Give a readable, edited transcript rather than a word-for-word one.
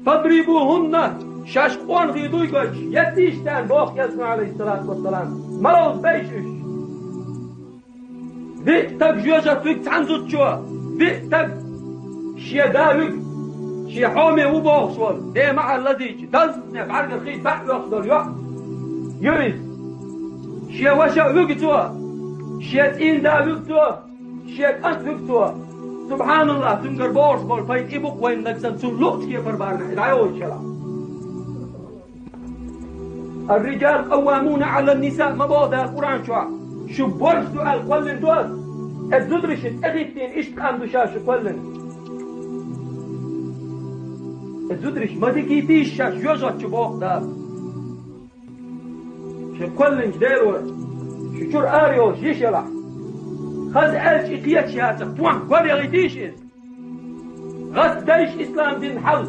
فاضربوهن شاشقون غيدوي قوش يتيشتان بوخ يسمع عليه الصلاة والسلام مروض بيشش بيتك جوجة فيك تعنزو تشوى بيتك شي داوك شي حومي وبوخ شوال دي مع الذي دزني بعرق الخيط بحث يخضر يريد شي وشا وقتوى شي تين دا وقتوى شي أنت وقتوى سبحان الله تنقر بورس بول فايت إبوك وين نكسن سلوت كيف فربارنا العيو الشلا الرجال قوامون على النساء مبوضة القرآن شو بورس سؤال قولن دوز الزدرشت اغيتين ايش تقام شاش قولن الزدرش ما ديكيتيش شاش يوجد شو بوق دار شو قولن جديرو شو شور آريو شيشلا خذ ألش إقيات شهاتك بوان قولي غيتيش غد دايش إسلام دين حل